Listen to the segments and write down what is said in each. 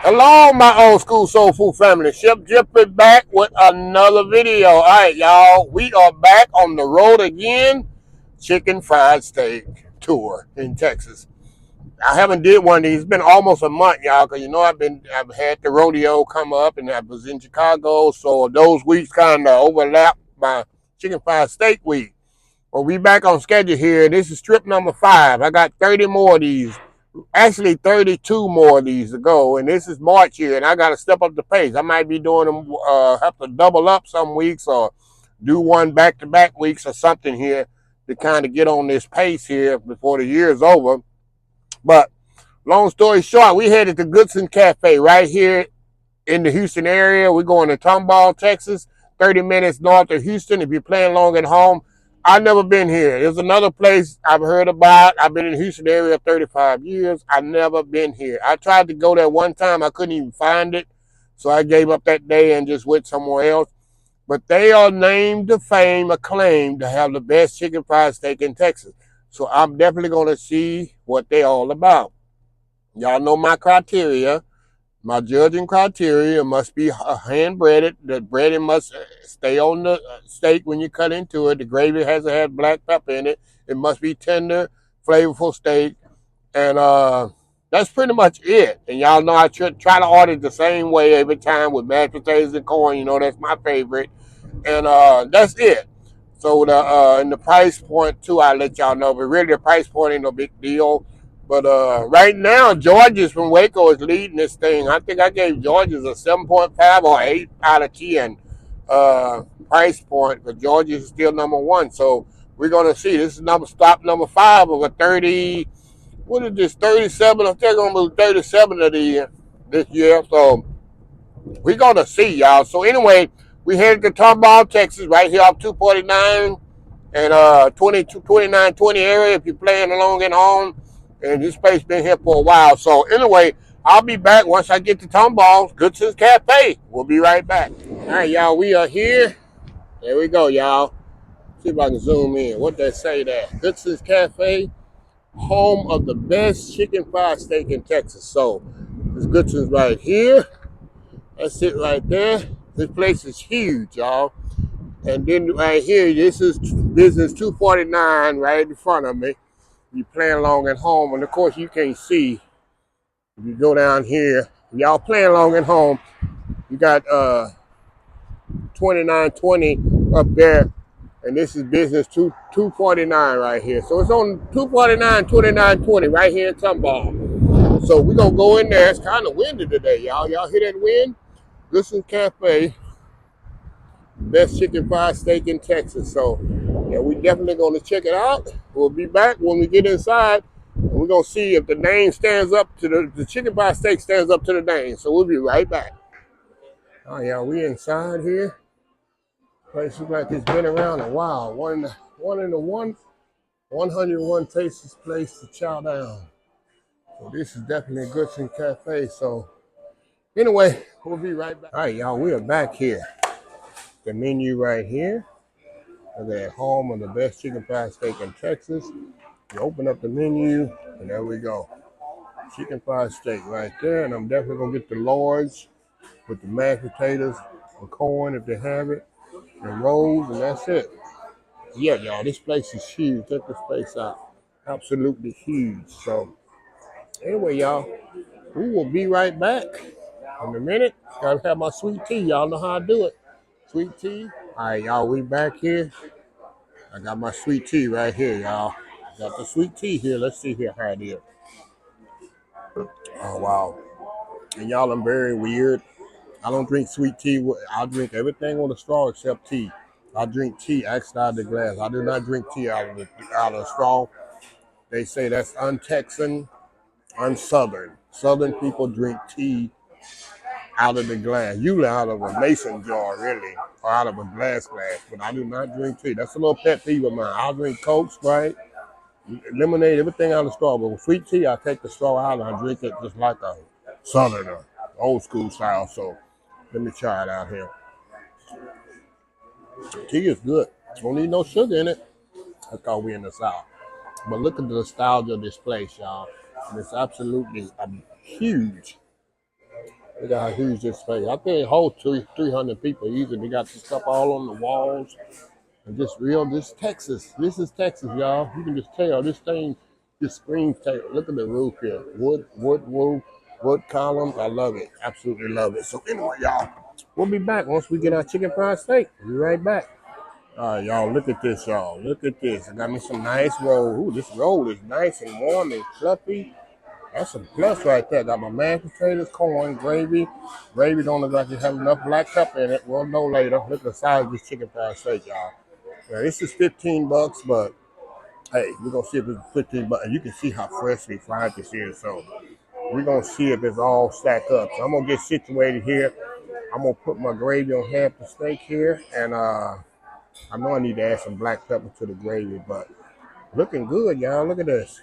Hello, my old school soul food family. Chef Jippy back with another video. All right, y'all. We are back on the road again. Chicken fried steak tour in Texas. I haven't did one of these. It's been almost a month, y'all, because I've had the rodeo come up and I was in Chicago, so those weeks kind of overlap my chicken fried steak week. Well, we back on schedule here. This is trip number 5. I got 30 more of these. Actually, 32 more of these to go, and this is March here, and I got to step up the pace. I might be doing them, have to double up some weeks or do one back-to-back weeks or something here to kind of get on this pace here before the year is over. But long story short, we headed to Goodson'S Cafe right here in the Houston area. We're going to Tomball, Texas, 30 minutes north of Houston. If you're playing long at home, I've never been here. There's another place I've heard about. I've been in the Houston area 35 years. I've never been here. I tried to go there one time. I couldn't even find it. So I gave up that day and just went somewhere else. But they are named to fame, acclaimed to have the best chicken fried steak in Texas. So I'm definitely going to see what they're all about. Y'all know my criteria. My judging criteria must be hand breaded. The breading must stay on the steak when you cut into it. The gravy has to have black pepper in it. It must be tender, flavorful steak. And that's pretty much it. And y'all know I try to order it the same way every time with mashed potatoes and corn. You know, that's my favorite. And that's it. So and the price point too, I'll let y'all know. But really, the price point ain't no big deal. But right now, George's from Waco is leading this thing. I think I gave George's a 7.5 or 8 out of 10 price point. But George's is still number 1. So we're gonna see. This is stop number 5 of a 30. What is this? 37. I think I'm gonna do 37 of this year. So we're gonna see, y'all. So anyway, we headed to Tomball, Texas, right here off 249 and 2920 area if you're playing along at home. And this place been here for a while. So anyway, I'll be back once I get to Tomball's Goodson'S Cafe. We'll be right back. All right, y'all, we are here. There we go, y'all. See if I can zoom in. What they say there? Goodson'S Cafe, home of the best chicken fried steak in Texas. So this Goodson's right here. That's it right there. This place is huge, y'all. And then right here, this is business 249 right in front of me. You playing along at home, and of course you can't see. If you go down here, y'all playing along at home, you got 2920 up there, and this is business 249 right here. So it's on 249, 2920 right here in Tomball. So we're gonna go in there. It's kind of windy today, y'all. Y'all hear that wind? Goodson's Cafe, best chicken fried steak in Texas. So yeah, we definitely gonna check it out. We'll be back when we get inside, and we're gonna see if the name stands up to the chicken fried steak stands up to the name. So we'll be right back. Oh yeah, we inside here. Place looks like it's been around a while. One in the 101 places place to chow down. So this is definitely a Goodson's Cafe. So anyway, we'll be right back. All right, y'all, we are back here. The menu right here. They're home of the best chicken fried steak in Texas. You open up the menu, and there we go. Chicken fried steak right there. And I'm definitely going to get the Lords with the mashed potatoes, the corn if they have it, and rolls, and that's it. Yeah, y'all, this place is huge. Check this place out. Absolutely huge. So, anyway, y'all, we will be right back in a minute. Gotta have my sweet tea. Y'all know how I do it. Sweet tea. All right, y'all, we back here. I got my sweet tea right here, y'all. Got the sweet tea here. Let's see here how it is. Oh, wow. And y'all, I'm very weird. I don't drink sweet tea. I'll drink everything on the straw except tea. I drink tea actually out of the glass. I do not drink tea out of the straw. They say that's un-Texan, un-Southern. Southern people drink tea out of the glass, usually out of a mason jar, really, or out of a glass. But I do not drink tea. That's a little pet peeve of mine. I'll drink Coke, Sprite, lemonade, everything out of the straw. But with sweet tea, I take the straw out and I drink it just like a Southerner, old school style. So let me try it out here. Tea is good. Don't need no sugar in it. I thought we in the South. But look at the nostalgia of this place, y'all. And it's absolutely huge. Look at how huge this space. I think it holds 300 people easily. They got some stuff all on the walls. And this Texas. This is Texas, y'all. You can just tell this thing, this screen tape. Look at the roof here. Wood roof, wood columns. I love it. Absolutely love it. So anyway, y'all, we'll be back once we get our chicken fried steak. We'll be right back. All right, y'all, look at this, y'all. Look at this. I got me some nice roll. Ooh, this roll is nice and warm and fluffy. That's a plus right there. Got my mashed potatoes, corn, gravy. Gravy don't look like it have enough black pepper in it. We'll know later. Look at the size of this chicken fried steak, y'all. Now, this is 15 bucks, but hey, we're gonna see if it's 15 bucks. And you can see how freshly fried this is. So we're gonna see if it's all stacked up. So I'm gonna get situated here. I'm gonna put my gravy on half the steak here, and I know I need to add some black pepper to the gravy, but looking good, y'all. Look at this.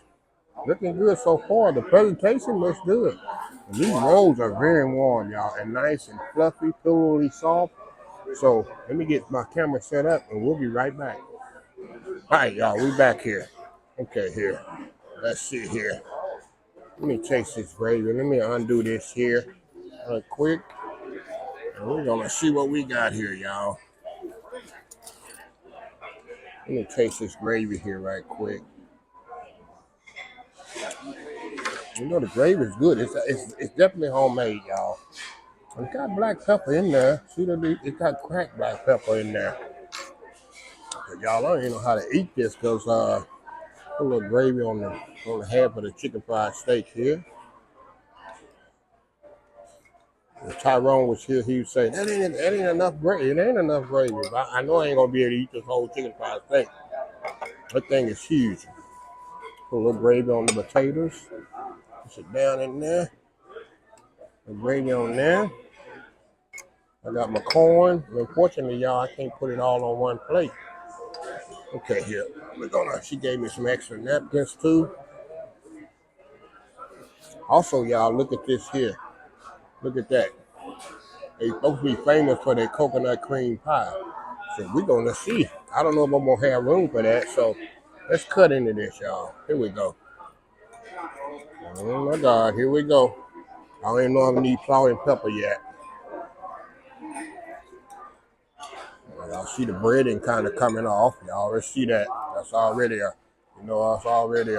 Looking good so far. The presentation looks good. And these rolls are very warm, y'all, and nice and fluffy, pillowy soft. So let me get my camera set up, and we'll be right back. All right, y'all, we back here. Okay, here. Let's see here. Let me taste this gravy. Let me undo this here real quick. And we're gonna see what we got here, y'all. Let me taste this gravy here right quick. You know the gravy is good. It's definitely homemade, y'all. It's got black pepper in there. See it got cracked black pepper in there. But y'all, I don't even know how to eat this because put a little gravy on the half of the chicken fried steak here. If Tyrone was here, he would say, that ain't enough gravy. It ain't enough gravy. I know I ain't gonna be able to eat this whole chicken fried steak. That thing is huge. Put a little gravy on the potatoes. Push it down in there. The gravy on there. I got my corn. Unfortunately, y'all, I can't put it all on one plate. Okay, here. She gave me some extra napkins too. Also, y'all, look at this here. Look at that. They supposed to be famous for their coconut cream pie. So we're gonna see. I don't know if I'm gonna have room for that. So let's cut into this, y'all. Here we go. Oh my God, here we go. I don't even know if I need salt and pepper yet. Y'all see the breading kind of coming off. Y'all already see that. That's already that's already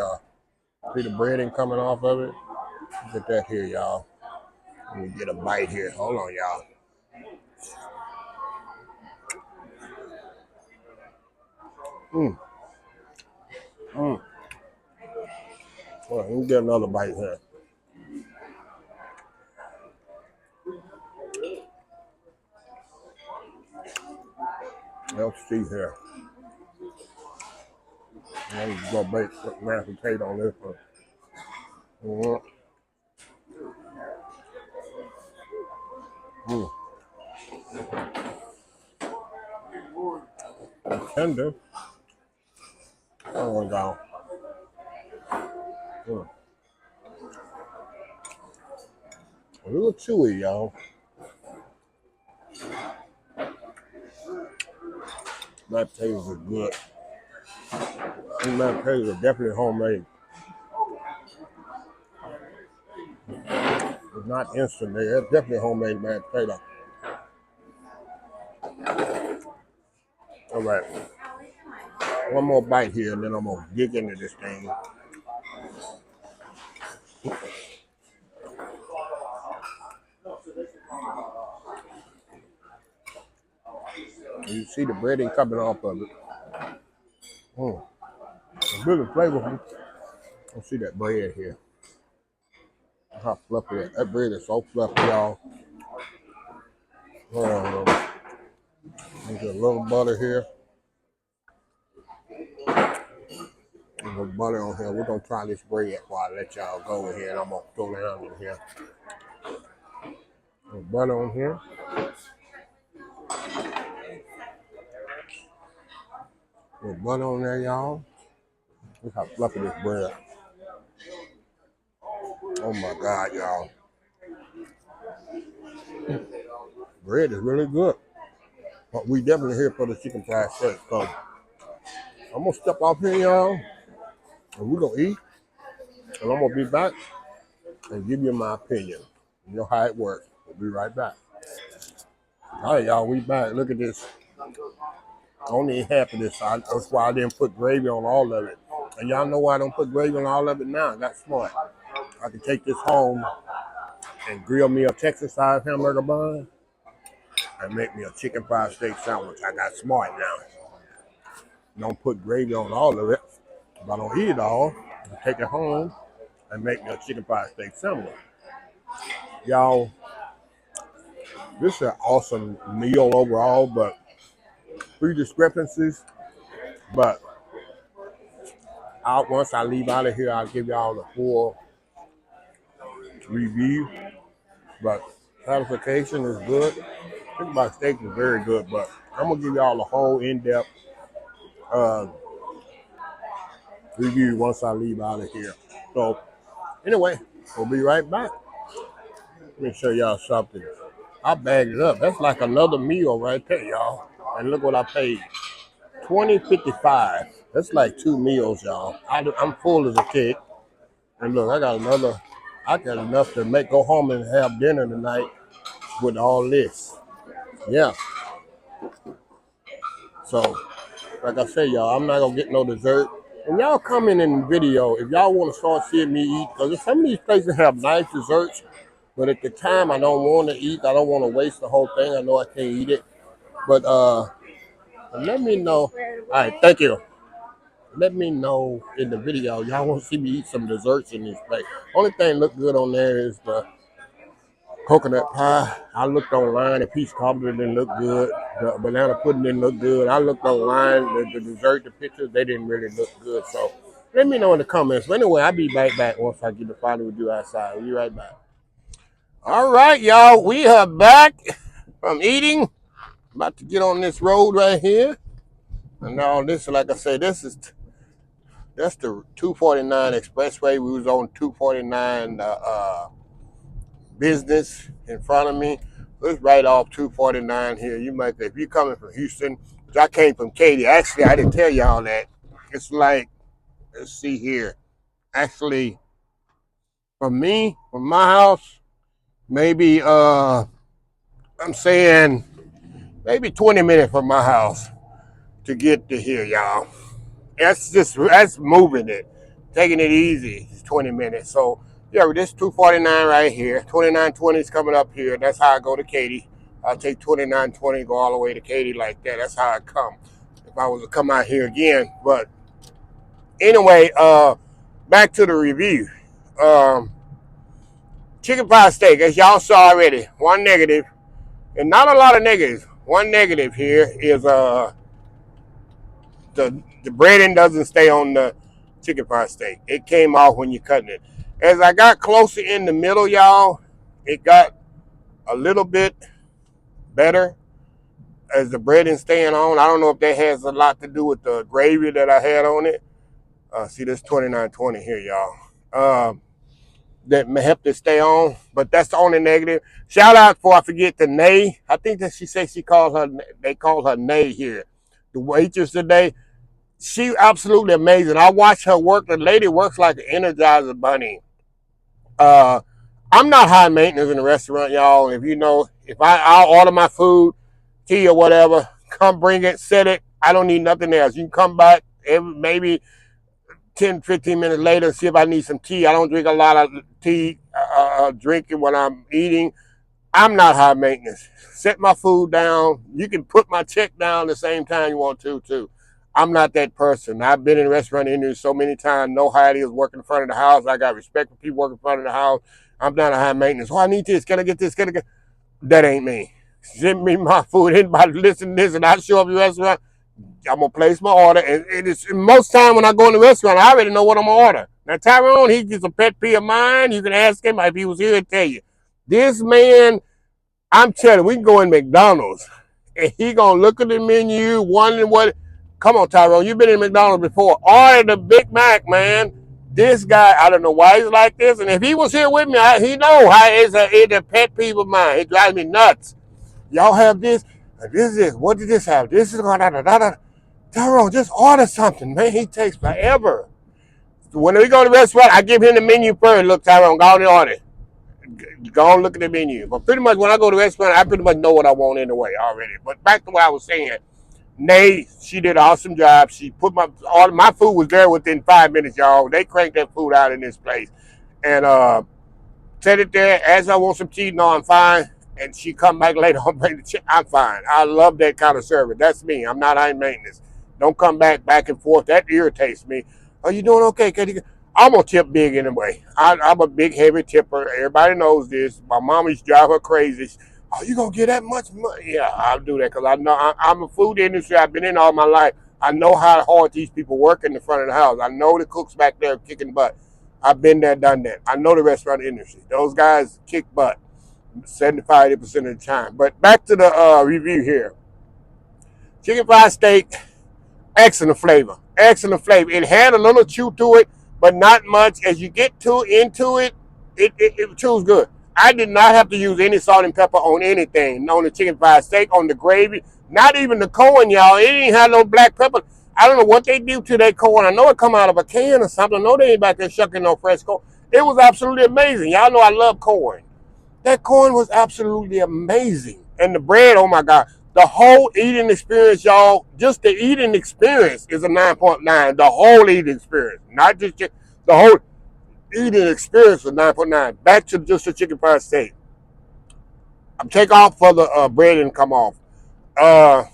see the breading coming off of it. Look at that here, y'all. Let me get a bite here. Hold on, y'all. Hold on, let me get another bite here. Let's see here. I'm just gonna put mashed potato on this one. Tender. Oh my God. A little chewy, y'all. Mashed potatoes are good. These mashed potatoes are definitely homemade. It's not instant. They're definitely homemade mashed potato. All right. One more bite here, and then I'm gonna dig into this thing. You see the breading coming off of it. It's really flavorful. You see that bread here. How fluffy that bread is so fluffy, y'all. There's a little butter here. A little butter on here. We're gonna try this bread before I let y'all go in here, and I'm gonna throw down in here. A little butter on here. A little butter on there, y'all. Look how fluffy this bread. Oh my God, y'all. Bread is really good. But we definitely here for the chicken fried steak. So I'm gonna step off here, y'all, and we're gonna eat. And I'm gonna be back and give you my opinion. You know how it works. We'll be right back. All right, y'all, we back. Look at this. Only half of this. That's why I didn't put gravy on all of it. And y'all know why I don't put gravy on all of it now. I got smart. I can take this home and grill me a Texas-sized hamburger bun and make me a chicken fried steak sandwich. I got smart now. Don't put gravy on all of it. If I don't eat it all, I take it home and make me a chicken fried steak sandwich. Y'all, this is an awesome meal overall, but three discrepancies. But once I leave out of here, I'll give y'all the full review. But clarification is good. Chicken fried steak is very good, but I'm gonna give y'all a whole in-depth review once I leave out of here. So anyway, we'll be right back. Let me show y'all something. I bagged it up. That's like another meal right there, y'all. And look what I paid. $20.55. That's like 2 meals, y'all. I'm full as a kid. And look, I got enough to go home and have dinner tonight with all this. Yeah. So, like I say, y'all, I'm not gonna get no dessert. And y'all comment in the video if y'all want to start seeing me eat, because some of these places have nice desserts, but at the time I don't want to eat. I don't want to waste the whole thing. I know I can't eat it. But let me know. All right, thank you. Let me know in the video. Y'all want to see me eat some desserts in this place. Only thing look good on there is the coconut pie. I looked online. The peach cobbler didn't look good. The banana pudding didn't look good. I looked online. The dessert, the pictures, they didn't really look good. So let me know in the comments. But anyway, I'll be right back once I get the final review outside. We'll be right back. All right, y'all. We are back from eating. About to get on this road right here. And now this, like I say, that's the 249 expressway. We was on 249 business in front of me. It's right off 249 here. You might, if you're coming from Houston, which I came from Katy. Actually, I didn't tell y'all that. It's like, let's see here. Actually, from my house, maybe I'm saying maybe 20 minutes from my house to get to here, y'all. That's moving it, taking it easy. It's 20 minutes. So yeah, this 249 right here, 2920 is coming up here. That's how I go to Katy. I'll take 2920, go all the way to Katy like that. That's how I come. If I was to come out here again, but anyway, back to the review. Chicken fried steak, as y'all saw already, one negative, and not a lot of negatives. One negative here is the breading doesn't stay on the chicken fried steak. It came off when you're cutting it. As I got closer in the middle, y'all, it got a little bit better as the breading staying on. I don't know if that has a lot to do with the gravy that I had on it. See, this 2920 here, y'all. That helped it stay on, but that's the only negative. Shout out for, I forget the Nay. I think that they call her Nay here. The waitress today. She absolutely amazing. I watch her work. The lady works like an Energizer bunny. I'm not high maintenance in the restaurant, y'all. If you know, I'll order my food, tea or whatever, come bring it, set it. I don't need nothing else. You can come back maybe 10, 15 minutes later, see if I need some tea. I don't drink a lot of tea, drinking when I'm eating. I'm not high maintenance. Set my food down. You can put my check down the same time you want to, too. I'm not that person. I've been in the restaurant industry so many times. Know how it is working in front of the house. I got respect for people working in front of the house. I'm not a high maintenance. Oh, I need this. Can I get this? Can I get? That ain't me. Send me my food. Anybody listen to this and I show up at the restaurant, I'm going to place my order. And most time when I go in the restaurant, I already know what I'm going to order. Now, Tyrone, he's a pet peeve of mine. You can ask him if he was here and tell you. This man, I'm telling you, we can go in McDonald's and he going to look at the menu, wondering what. Come on, Tyrone, you've been in McDonald's before. Order the Big Mac, man. This guy, I don't know why he's like this. And if he was here with me, he know how it's a pet peeve of mine. It drives me nuts. Y'all have this. This is, what did this have? This is going to, Tyrone, just order something, man. He takes forever. When we go to the restaurant, I give him the menu first. Look, Tyrone, go on and order. go and look at the menu. But pretty much when I go to the restaurant, I pretty much know what I want anyway already. But back to what I was saying, Nay, she did an awesome job. She put all my food was there within 5 minutes, y'all. They cranked that food out in this place, and set it there. As I want some cheese, no, I'm fine. And she come back later on, bring the chicken. I'm fine. I love that kind of service. That's me. I'm not high maintenance. Don't come back and forth. That irritates me. Are you doing okay? I'm gonna tip big anyway. I'm a big heavy tipper. Everybody knows this. My mom used to drive her crazy. Oh, you gonna get that much money? Yeah, I'll do that because I know I'm a food industry. I've been in all my life. I know how hard these people work in the front of the house. I know the cooks back there kicking butt. I've been there, done that. I know the restaurant industry. Those guys kick butt 75% of the time. But back to the review here. Chicken fried steak, excellent flavor. Excellent flavor. It had a little chew to it, but not much. As you get into it, it chews good. I did not have to use any salt and pepper on anything. On the chicken fried steak, on the gravy, not even the corn, y'all. It didn't have no black pepper. I don't know what they do to that corn. I know it come out of a can or something. I know they ain't back there shucking no fresh corn. It was absolutely amazing. Y'all know I love corn. That corn was absolutely amazing. And the bread, oh my God. The whole eating experience, y'all, just the eating experience is a 9.9. The whole eating experience. Not just the whole eating experience was 9.9. Back to just the chicken fried steak. I'm take off for the bread and come off. The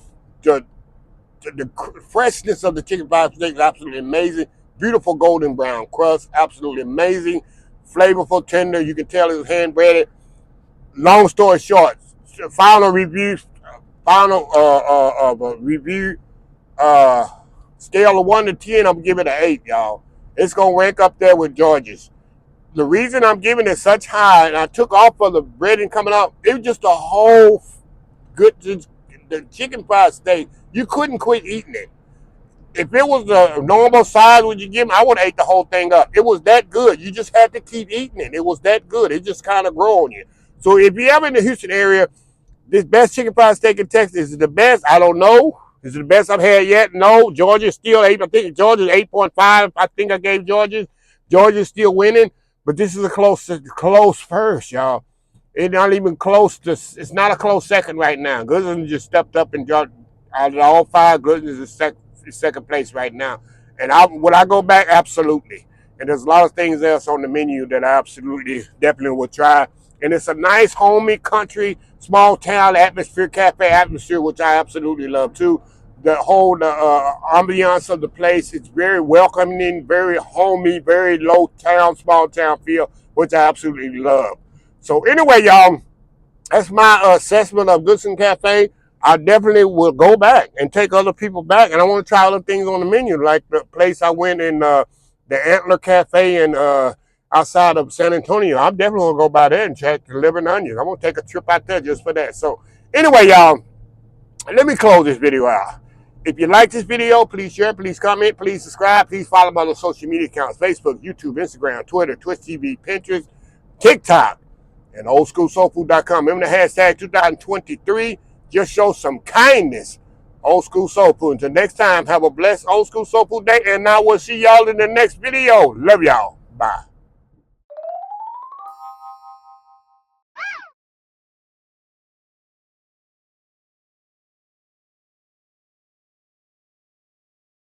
freshness of the chicken fried steak is absolutely amazing. Beautiful golden brown crust, absolutely amazing. Flavorful, tender. You can tell it's hand breaded. Long story short, final review, scale of 1 to 10, I'm giving it an 8, y'all. It's gonna rank up there with George's. The reason I'm giving it such high, and I took off for the breading coming out, it was just a whole good. The chicken fried steak, you couldn't quit eating it. If it was the normal size, would you give me? I would have ate the whole thing up. It was that good. You just had to keep eating it. It was that good. It just kind of grew on you. So if you're ever in the Houston area, this best chicken fried steak in Texas is the best. I don't know. Is it the best I've had yet? No. Georgia's still 8. I think Georgia's 8.5. I think I gave Georgia. Georgia's still winning. But this is a close first, y'all. It's not even close to. It's not a close second right now. Goodson'S just stepped up and dropped out of all 5. Goodson'S is second place right now. And would I go back? Absolutely. And there's a lot of things else on the menu that I absolutely, definitely would try. And it's a nice, homey, country, small town atmosphere, cafe atmosphere, which I absolutely love too. The whole ambiance of the place, it's very welcoming, very homey, very low town, small town feel, which I absolutely love. So anyway, y'all, that's my assessment of Goodson'S Cafe. I definitely will go back and take other people back, and I want to try other things on the menu, like the place I went in, the Antler Cafe in outside of San Antonio. I'm definitely going to go by there and check the liver and onions. I'm going to take a trip out there just for that. So anyway, y'all, let me close this video out. If you like this video, please share, please comment, please subscribe, please follow my other social media accounts, Facebook, YouTube, Instagram, Twitter, Twitch TV, Pinterest, TikTok, and oldschoolsoulfood.com. Remember the hashtag 2023. Just show some kindness. Old School Soul Food. Until next time, have a blessed Old School Soul Food day, and I will see y'all in the next video. Love y'all. Bye.